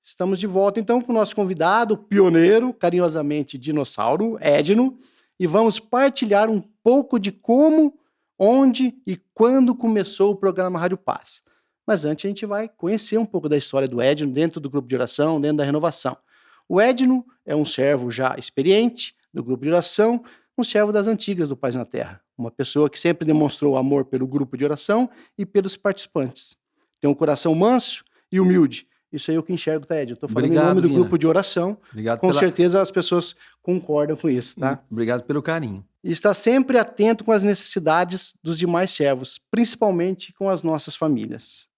Estamos de volta então com o nosso convidado, pioneiro, carinhosamente dinossauro, Edno, e vamos partilhar um pouco de como, onde e quando começou o programa Rádio Paz. Mas antes a gente vai conhecer um pouco da história do Edno dentro do grupo de oração, dentro da renovação. O Edno é um servo já experiente do grupo de oração, um servo das antigas do Paz na Terra, uma pessoa que sempre demonstrou amor pelo grupo de oração e pelos participantes. Tem um coração manso e humilde. Isso aí é o que enxergo, tá, Ed? Eu tô falando em nome do grupo de oração. Com certeza as pessoas concordam com isso, tá? Obrigado pelo carinho. E está sempre atento com as necessidades dos demais servos, principalmente com as nossas famílias.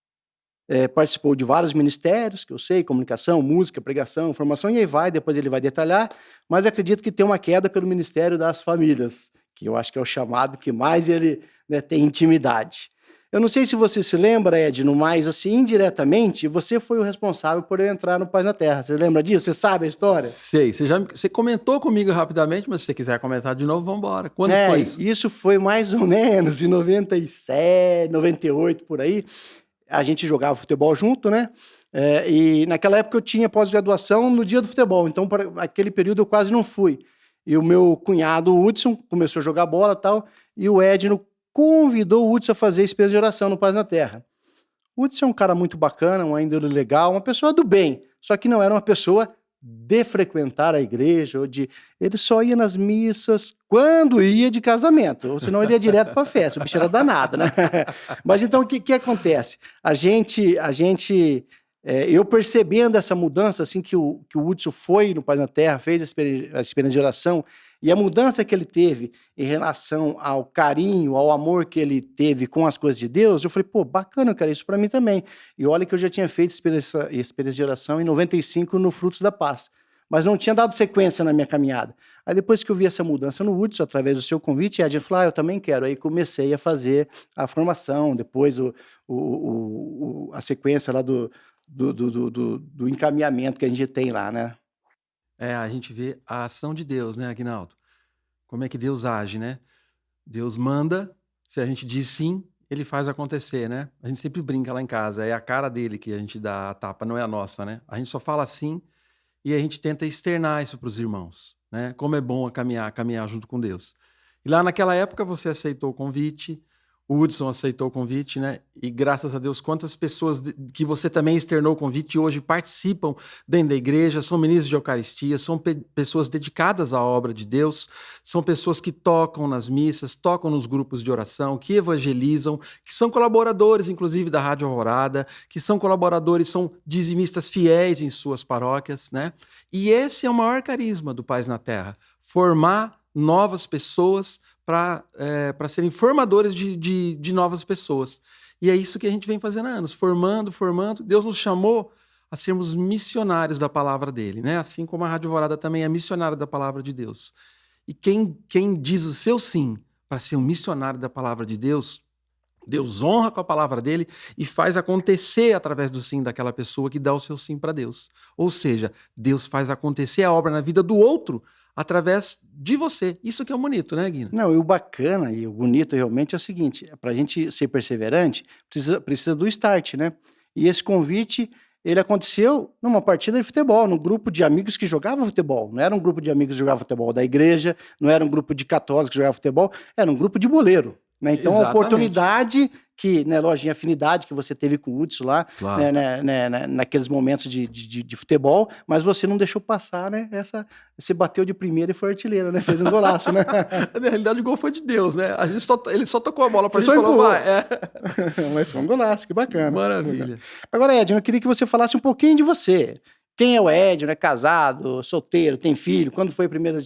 Participou de vários ministérios, que eu sei, comunicação, música, pregação, formação, e aí vai, depois ele vai detalhar, mas acredito que tem uma queda pelo Ministério das Famílias, que eu acho que é o chamado que mais ele, né, tem intimidade. Eu não sei se você se lembra, Edno, mas assim, indiretamente, você foi o responsável por eu entrar no Paz na Terra. Você lembra disso? Você sabe a história? Sei. Você comentou comigo rapidamente, mas se você quiser comentar de novo, vamos embora. Quando foi isso? Isso foi mais ou menos em 97, 98, por aí. A gente jogava futebol junto, né? E naquela época eu tinha pós-graduação no dia do futebol, então para aquele período eu quase não fui. E o meu cunhado, o Hudson, começou a jogar bola e tal, e o Edno convidou o Hudson a fazer experiência de oração no Paz na Terra. O Hudson é um cara muito bacana, um índole legal, uma pessoa do bem, só que não era uma pessoa de frequentar a igreja, ele só ia nas missas quando ia de casamento, ou senão ele ia direto para a festa, o bicho era danado, né? Mas então o que acontece? Eu percebendo essa mudança, assim, que o Hudson foi no Paz na Terra, fez a experiência de oração, e a mudança que ele teve em relação ao carinho, ao amor que ele teve com as coisas de Deus, eu falei, pô, bacana, eu quero isso para mim também. E olha que eu já tinha feito experiência de oração em 95 no Frutos da Paz, mas não tinha dado sequência na minha caminhada. Aí depois que eu vi essa mudança no Hudson, através do seu convite, a gente falou, eu também quero. Aí comecei a fazer a formação, depois a sequência lá do encaminhamento que a gente tem lá, né? A gente vê a ação de Deus, né, Aguinaldo? Como é que Deus age, né? Deus manda, se a gente diz sim, ele faz acontecer, né? A gente sempre brinca lá em casa, é a cara dele que a gente dá a tapa, não é a nossa, né? A gente só fala sim e a gente tenta externar isso para os irmãos, né? Como é bom caminhar junto com Deus. E lá naquela época você aceitou o convite, o Hudson aceitou o convite, né? E graças a Deus, quantas pessoas que você também externou o convite e hoje participam dentro da igreja, são ministros de Eucaristia, são pessoas dedicadas à obra de Deus, são pessoas que tocam nas missas, tocam nos grupos de oração, que evangelizam, que são colaboradores, inclusive, da Rádio Alvorada, que são colaboradores, são dizimistas fiéis em suas paróquias, né? E esse é o maior carisma do Paz na Terra, formar novas pessoas para serem formadores de novas pessoas. E é isso que a gente vem fazendo há anos, formando. Deus nos chamou a sermos missionários da palavra dele, né? Assim como a Rádio Alvorada também é missionária da palavra de Deus. E quem diz o seu sim para ser um missionário da palavra de Deus, Deus honra com a palavra dele e faz acontecer através do sim daquela pessoa que dá o seu sim para Deus. Ou seja, Deus faz acontecer a obra na vida do outro através de você. Isso que é o bonito, né, Guina? Não, e o bacana e o bonito realmente é o seguinte, para a gente ser perseverante, precisa do start, né? E esse convite, ele aconteceu numa partida de futebol, num grupo de amigos que jogavam futebol. Não era um grupo de amigos que jogavam futebol da igreja, não era um grupo de católicos que jogavam futebol, era um grupo de boleiro. Né? Então, exatamente. A oportunidade que, né, lógico, a afinidade que você teve com o Hudson lá, claro, naqueles momentos de futebol, mas você não deixou passar, né? Você bateu de primeira e foi artilheiro, né? Fez um golaço, né? Na realidade, o gol foi de Deus, né? Ele só tocou a bola para gente e falou, vai. Mas foi um golaço, que bacana. Maravilha. Agora, Edno, eu queria que você falasse um pouquinho de você. Quem é o Edno? É casado, solteiro, tem filho? Quando foi a primeira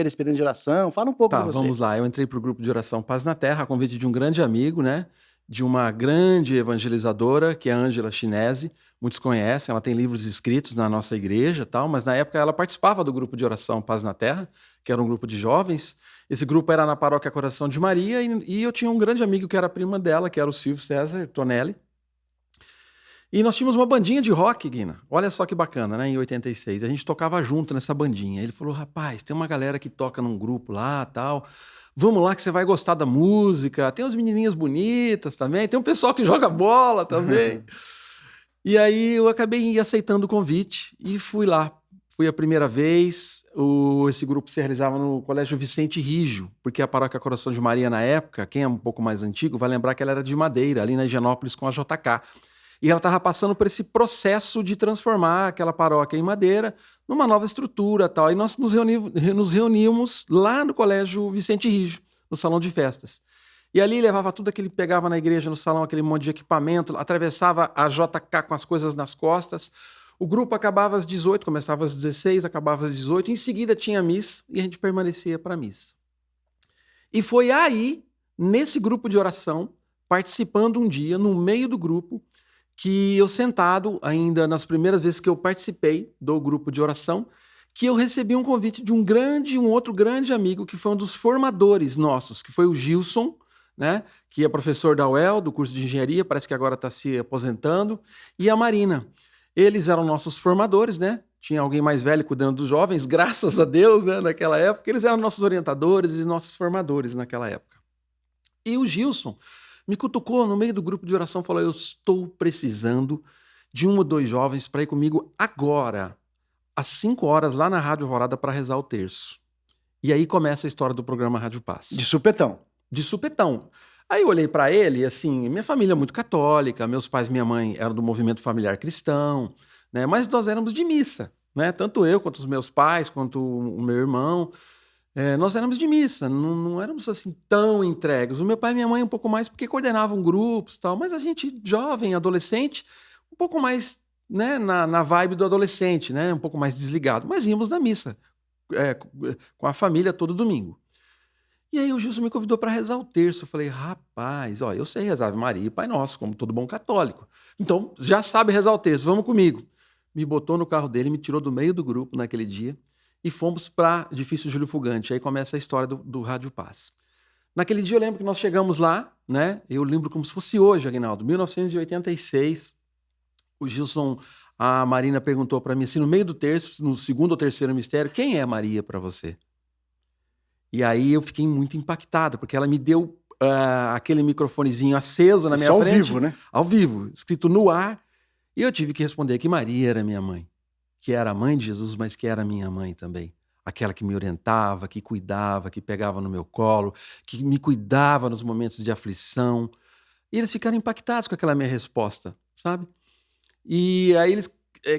experiência de oração? Fala um pouco de você. Vamos lá. Eu entrei para o grupo de oração Paz na Terra, a convite de um grande amigo, né? De uma grande evangelizadora, que é a Ângela Chinese. Muitos conhecem, ela tem livros escritos na nossa igreja, tal, mas na época ela participava do grupo de oração Paz na Terra, que era um grupo de jovens. Esse grupo era na paróquia Coração de Maria e eu tinha um grande amigo que era a prima dela, que era o Silvio César Tonelli. E nós tínhamos uma bandinha de rock, Guina. Olha só que bacana, né? Em 86. A gente tocava junto nessa bandinha. Ele falou, rapaz, tem uma galera que toca num grupo lá, tal. Vamos lá que você vai gostar da música. Tem umas menininhas bonitas também. Tem um pessoal que joga bola também. E aí eu acabei aceitando o convite e fui lá. Fui a primeira vez, esse grupo se realizava no Colégio Vicente Rijo, porque a Paróquia Coração de Maria, na época, quem é um pouco mais antigo, vai lembrar que ela era de Madeira, ali na Higienópolis com a JK. E ela estava passando por esse processo de transformar aquela paróquia em Madeira numa nova estrutura e tal. E nós nos reuníamos lá no Colégio Vicente Rijo, no salão de festas. E ali levava tudo aquilo que pegava na igreja, no salão, aquele monte de equipamento, atravessava a JK com as coisas nas costas. O grupo acabava às 18, começava às 16, acabava às 18. Em seguida tinha missa e a gente permanecia para a missa. E foi aí, nesse grupo de oração, participando um dia, no meio do grupo, que eu sentado, ainda nas primeiras vezes que eu participei do grupo de oração, que eu recebi um convite de um outro grande amigo, que foi um dos formadores nossos, que foi o Gilson, né, que é professor da UEL, do curso de engenharia, parece que agora está se aposentando, e a Marina. Eles eram nossos formadores, né? Tinha alguém mais velho cuidando dos jovens, graças a Deus, né, naquela época. Eles eram nossos orientadores e nossos formadores naquela época. E o Gilson me cutucou no meio do grupo de oração e falou: eu estou precisando de 1 ou 2 jovens para ir comigo agora, às 5 horas, lá na Rádio Alvorada para rezar o terço. E aí começa a história do programa Rádio Paz. De supetão. De supetão. Aí eu olhei para ele, assim, minha família é muito católica, meus pais e minha mãe eram do movimento familiar cristão, né? Mas nós éramos de missa, né? Tanto eu, quanto os meus pais, quanto o meu irmão, nós éramos de missa, não éramos assim tão entregues. O meu pai e minha mãe um pouco mais porque coordenavam grupos e tal, mas a gente, jovem, adolescente, um pouco mais, né, na vibe do adolescente, né? Um pouco mais desligado, mas íamos na missa, com a família todo domingo. E aí o Gilson me convidou para rezar o terço. Eu falei: rapaz, ó, eu sei rezar Ave Maria e Pai Nosso, como todo bom católico. Então, já sabe rezar o terço, vamos comigo. Me botou no carro dele, me tirou do meio do grupo naquele dia e fomos para Edifício Júlio Fugante. Aí começa a história do Rádio Paz. Naquele dia eu lembro que nós chegamos lá, né? Eu lembro como se fosse hoje, Aguinaldo, 1986. O Gilson, a Marina perguntou para mim assim, no meio do terço, no segundo ou terceiro mistério: quem é Maria para você? E aí eu fiquei muito impactado, porque ela me deu aquele microfonezinho aceso na minha frente. Ao vivo, né? Ao vivo, escrito no ar. E eu tive que responder que Maria era minha mãe. Que era a mãe de Jesus, mas que era minha mãe também. Aquela que me orientava, que cuidava, que pegava no meu colo, que me cuidava nos momentos de aflição. E eles ficaram impactados com aquela minha resposta, sabe? E aí eles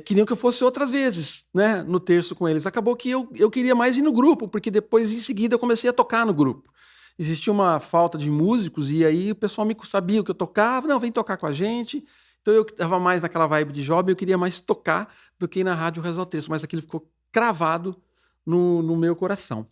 queriam que eu fosse outras vezes, né, no terço com eles. Acabou que eu queria mais ir no grupo, porque depois, em seguida, eu comecei a tocar no grupo. Existia uma falta de músicos e aí o pessoal sabia o que eu tocava. Não, vem tocar com a gente. Então eu estava mais naquela vibe de jovem, eu queria mais tocar do que ir na rádio rezar o terço. Mas aquilo ficou cravado no meu coração.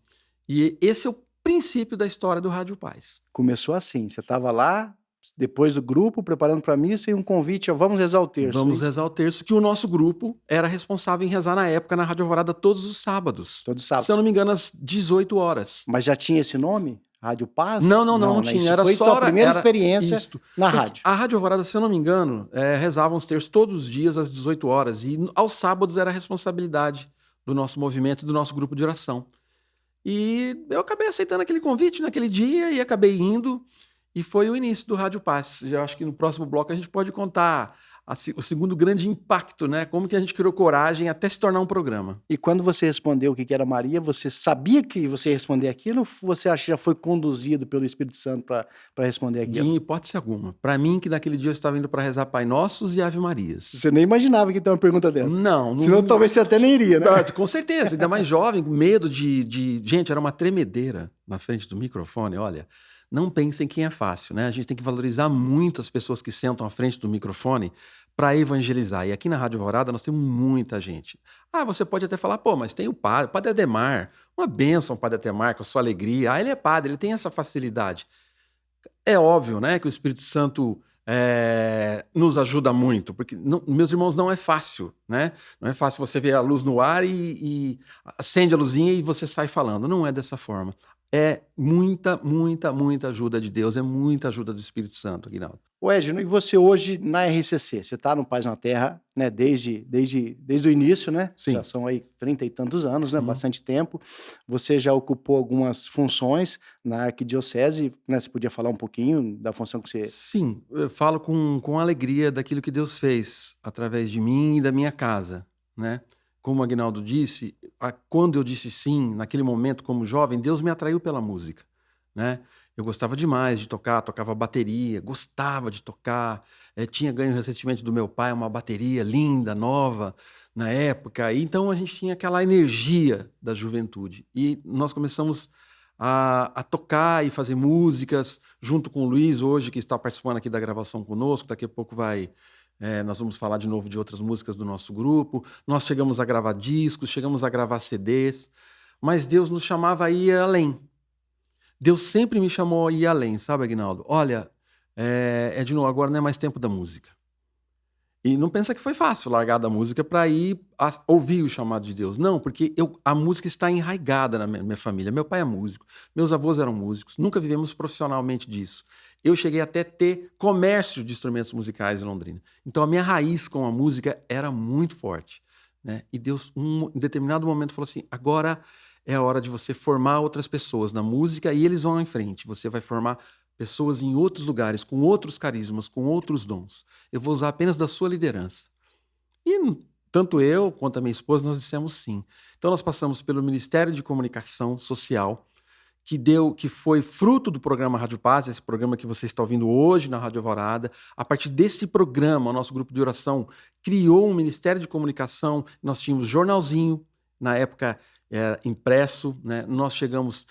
E esse é o princípio da história do Rádio Paz. Começou assim, você estava lá, depois do grupo, preparando para a missa e um convite: vamos rezar o terço. Vamos rezar o terço, que o nosso grupo era responsável em rezar na época na Rádio Alvorada todos os sábados. Todos os sábados. Se eu não me engano, às 18 horas. Mas já tinha esse nome? Rádio Paz? Não né? tinha. Isso Era foi só a primeira experiência na rádio. A Rádio Alvorada, se eu não me engano, rezavam os terços todos os dias às 18 horas. E aos sábados era a responsabilidade do nosso movimento, do nosso grupo de oração. E eu acabei aceitando aquele convite naquele dia e acabei indo. E foi o início do Rádio Paz. Eu acho que no próximo bloco a gente pode contar o segundo grande impacto, né? Como que a gente criou coragem até se tornar um programa. E quando você respondeu o que era Maria, você sabia que você ia responder aquilo ou você acha que já foi conduzido pelo Espírito Santo para responder aquilo? Em hipótese alguma. Para mim, que naquele dia eu estava indo para rezar Pai Nossos e Ave Marias. Você nem imaginava que ia ter uma pergunta dessa. Não. Senão talvez você até nem iria, né? Não, com certeza. Ainda mais jovem, com medo de... Gente, era uma tremedeira na frente do microfone, olha... Não pensem quem é fácil, né? A gente tem que valorizar muito as pessoas que sentam à frente do microfone para evangelizar. E aqui na Rádio Alvorada nós temos muita gente. Você pode até falar: pô, mas tem o Padre Ademar. Uma bênção, Padre Ademar, com a sua alegria. Ele é padre, ele tem essa facilidade. É óbvio, né, que o Espírito Santo nos ajuda muito, porque, meus irmãos, não é fácil, né? Não é fácil você ver a luz no ar e acende a luzinha e você sai falando. Não é dessa forma. é muita, muita, muita ajuda de Deus, é muita ajuda do Espírito Santo, Aguinaldo. Ô Edno, e você hoje na RCC? Você está no Paz na Terra, né, desde o início, né? Sim. Já são aí 30 e tantos anos, né? Uhum. Bastante tempo. Você já ocupou algumas funções na arquidiocese, né? Você podia falar um pouquinho da função que você... Sim, eu falo com alegria daquilo que Deus fez através de mim e da minha casa, né? Como o Aguinaldo disse, quando eu disse sim, naquele momento como jovem, Deus me atraiu pela música, né? Eu gostava demais de tocar, tocava bateria, gostava de tocar, tinha ganho recentemente do meu pai uma bateria linda, nova, na época, e então a gente tinha aquela energia da juventude. E nós começamos a tocar e fazer músicas, junto com o Luiz, hoje, que está participando aqui da gravação conosco, daqui a pouco nós vamos falar de novo de outras músicas do nosso grupo. Nós chegamos a gravar discos, chegamos a gravar CDs, mas Deus nos chamava a ir além. Deus sempre me chamou a ir além, sabe, Aguinaldo? Olha, Edno, agora não é mais tempo da música. E não pensa que foi fácil largar da música para ir ouvir o chamado de Deus. Não, porque a música está enraizada na minha família. Meu pai é músico, meus avós eram músicos, nunca vivemos profissionalmente disso. Eu cheguei até ter comércio de instrumentos musicais em Londrina. Então a minha raiz com a música era muito forte, né? E Deus, em determinado momento, falou assim: agora é a hora de você formar outras pessoas na música e eles vão em frente. Você vai formar pessoas em outros lugares, com outros carismas, com outros dons. Eu vou usar apenas da sua liderança. E tanto eu quanto a minha esposa, nós dissemos sim. Então nós passamos pelo Ministério de Comunicação Social, que foi fruto do programa Rádio Paz, esse programa que você está ouvindo hoje na Rádio Alvorada. A partir desse programa, o nosso grupo de oração criou um Ministério de Comunicação. Nós tínhamos jornalzinho, na época impresso, né? Nós tínhamos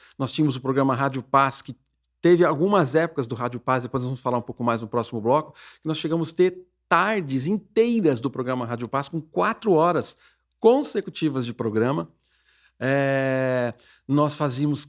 o programa Rádio Paz, que teve algumas épocas do Rádio Paz, depois nós vamos falar um pouco mais no próximo bloco, que nós chegamos a ter tardes inteiras do programa Rádio Paz, com 4 horas consecutivas de programa. Nós fazíamos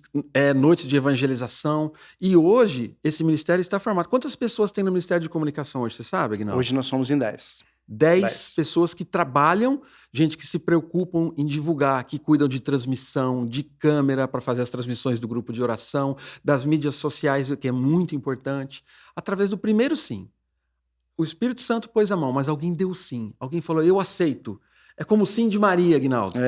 noites de evangelização, e hoje esse ministério está formado. Quantas pessoas tem no Ministério de Comunicação hoje, você sabe, Aguinaldo? Hoje nós somos em 10. 10 pessoas que trabalham, gente que se preocupam em divulgar, que cuidam de transmissão, de câmera para fazer as transmissões do grupo de oração, das mídias sociais, que é muito importante, através do primeiro sim. O Espírito Santo pôs a mão, mas alguém deu sim. Alguém falou, eu aceito. É como o sim de Maria, Aguinaldo.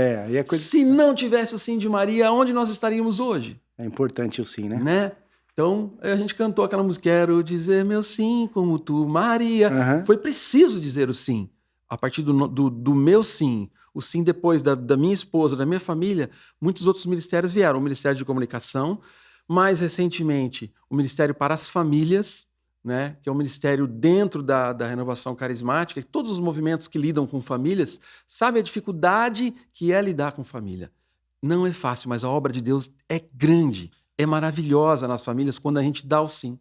Se não tivesse o sim de Maria, onde nós estaríamos hoje? É importante o sim, né? Então, a gente cantou aquela música, quero dizer meu sim como tu, Maria. Uhum. Foi preciso dizer o sim. A partir do meu sim, o sim depois da minha esposa, da minha família, muitos outros ministérios vieram. O Ministério de Comunicação, mais recentemente, o Ministério para as Famílias, né, que é um ministério dentro da renovação carismática, que todos os movimentos que lidam com famílias sabem a dificuldade que é lidar com família. Não é fácil, mas a obra de Deus é grande. É maravilhosa nas famílias quando a gente dá o sim.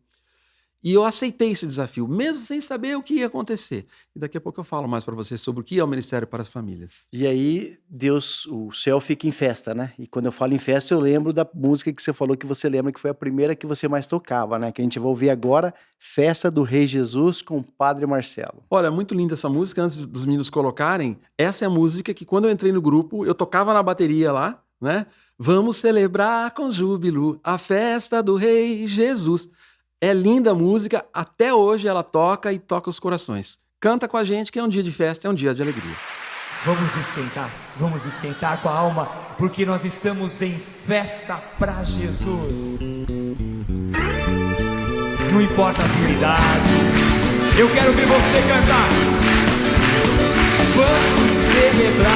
E eu aceitei esse desafio, mesmo sem saber o que ia acontecer. E daqui a pouco eu falo mais para você sobre o que é o Ministério para as Famílias. E aí, Deus, o céu fica em festa, né? E quando eu falo em festa, eu lembro da música que você falou que você lembra que foi a primeira que você mais tocava, né? Que a gente vai ouvir agora, Festa do Rei Jesus com o Padre Marcelo. Olha, muito linda essa música, antes dos meninos colocarem. Essa é a música que quando eu entrei no grupo, eu tocava na bateria lá, né? Vamos celebrar com júbilo a festa do Rei Jesus. É linda a música, até hoje ela toca e toca os corações. Canta com a gente que é um dia de festa, é um dia de alegria. Vamos esquentar com a alma, porque nós estamos em festa pra Jesus. Não importa a sua idade, eu quero ver você cantar. Vamos celebrar